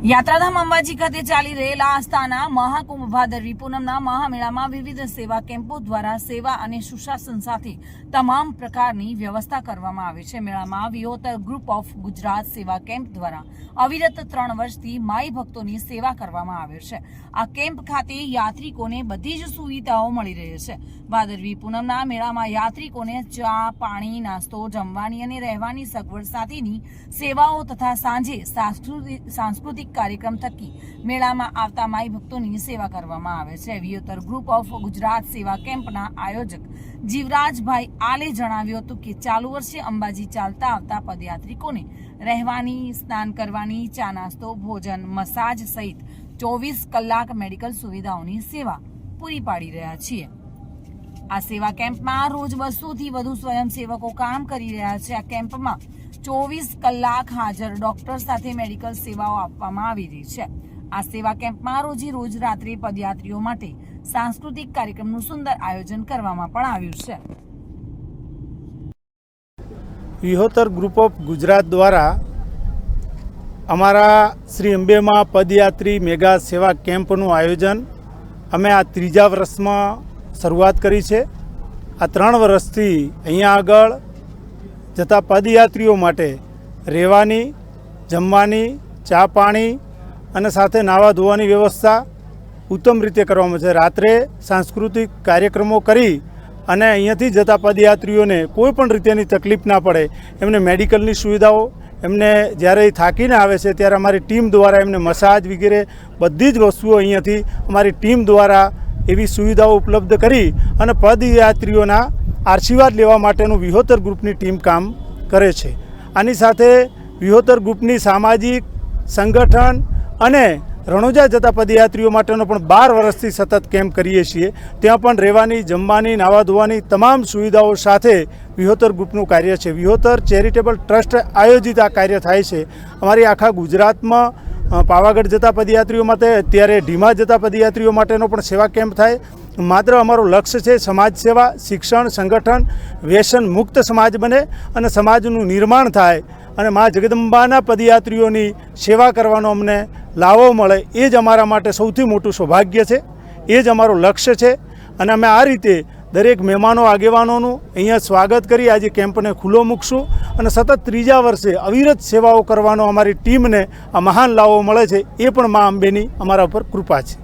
યાત્રાધામ અંબાજી ખાતે ચાલી રહેલા આસ્થાના મહાકુંભ ભાદરવી પૂનમના મહામેળામાં વિવિધ સેવા કેમ્પો દ્વારા સેવા અને સુશાસન સાથે તમામ પ્રકારની વ્યવસ્થા કરવામાં આવે છે। મેળામાં વિહોતર ગ્રુપ ઓફ ગુજરાત સેવા કેમ્પ દ્વારા અવિરત 3 વર્ષથી માઈ ભક્તોની સેવા કરવામાં આવે છે। આ કેમ્પ ખાતે યાત્રિકોને બધી જ સુવિધાઓ મળી રહે છે। ભાદરવી પૂનમના મેળામાં યાત્રિકોને ચા, પાણી, નાસ્તો, જમવાની અને રહેવાની સગવડ સાથેની સેવાઓ તથા સાંજે સાંસ્કૃતિક कार्यक्रम थकी मेला में आवता माई भक्तों सेवा करवामां आवे छे। वियोतर ग्रुप ऑफ गुजरात सेवा केम्पना आयोजक जीवराजभाई आले जणाव्युं हतुं के चालू वर्षे अंबाजी चालता आवता पदयात्रिकोने રહેવાની, સ્નાન કરવાની, ચા નાસ્તો, ભોજન, મસાજ સહિત 24 કલાક મેડિકલ સુવિધાઓની સેવા પૂરી પાડી રહ્યા છીએ। આ સેવા કેમ્પમાં રોજ 200 થી વધુ સ્વયંસેવકો કામ કરી રહ્યા છે। આ કેમ્પમાં 24 કલાક હાજર ડોક્ટર સાથે મેડિકલ સેવાઓ આપવામાં આવી રહી છે। આ સેવા કેમ્પમાં રોજ રાત્રે પદયાત્રીઓ માટે સાંસ્કૃતિક કાર્યક્રમનું સુંદર આયોજન કરવામાં પણ આવ્યું છે। વિહોતર ગ્રુપ ઓફ ગુજરાત દ્વારા અમારા શ્રી અંબેમાં પદયાત્રી મેગા સેવા કેમ્પનું આયોજન અમે આ 3જા વર્ષમાં શરૂઆત કરી છે। આ 3 વર્ષથી અહીંયા આગળ જતા પદયાત્રીઓ માટે રહેવાની, જમવાની, ચા પાણી અને સાથે નાવા ધોવાની વ્યવસ્થા ઉત્તમ રીતે કરવામાં છે। રાત્રે સાંસ્કૃતિક કાર્યક્રમો કરી અને અહીંયાથી જતા પદયાત્રીઓને કોઈ પણ રીતેની તકલીફ ના પડે એમને મેડિકલની સુવિધાઓ, એમને જ્યારે થાકીને આવે છે ત્યારે અમારી ટીમ દ્વારા એમને મસાજ વગેરે બધી જ વસ્તુઓ અહીંયાથી અમારી ટીમ દ્વારા એવી સુવિધાઓ ઉપલબ્ધ કરી અને પદયાત્રીઓના આશીર્વાદ લેવા માટેનું વિહોતર ગ્રુપની ટીમ કામ કરે છે। આની સાથે વિહોતર ગ્રુપની સામાજિક સંગઠન અને રણોજા જતા પદયાત્રીઓ માટેનો પણ 12 વર્ષથી સતત કેમ્પ કરીએ છીએ। ત્યાં પણ રહેવાની, જમવાની, નાવા ધોવાની તમામ સુવિધાઓ સાથે વિહોતર ગ્રુપનું કાર્ય છે। વિહોતર ચેરિટેબલ ટ્રસ્ટ આયોજિત આ કાર્ય થાય છે। અમારી આખા ગુજરાતમાં પાવાગઢ જતા પદયાત્રીઓ માટે, અત્યારે ઢીમા જતા પદયાત્રીઓ માટેનો પણ સેવા કેમ્પ થાય। માત્ર અમારું લક્ષ્ય છે સમાજ સેવા, શિક્ષણ, સંગઠન, વ્યસન મુક્ત સમાજ બને અને સમાજનું નિર્માણ થાય અને મા જગદંબાના પદયાત્રીઓની સેવા કરવાનો અમને લાવો મળે। એ જ અમારા માટે સૌથી મોટું સૌભાગ્ય છે, એ જ અમારું લક્ષ્ય છે અને અમે આ રીતે દરેક મહેમાનો, આગેવાનોનું અહીંયા સ્વાગત કરી આજે કેમ્પને ખુલ્લો મૂકશું અને સતત 3જા વર્ષે અવિરત સેવાઓ કરવાનો અમારી ટીમને આ મહાન લાવો મળે છે। એ પણ મા અંબેની અમારા ઉપર કૃપા છે।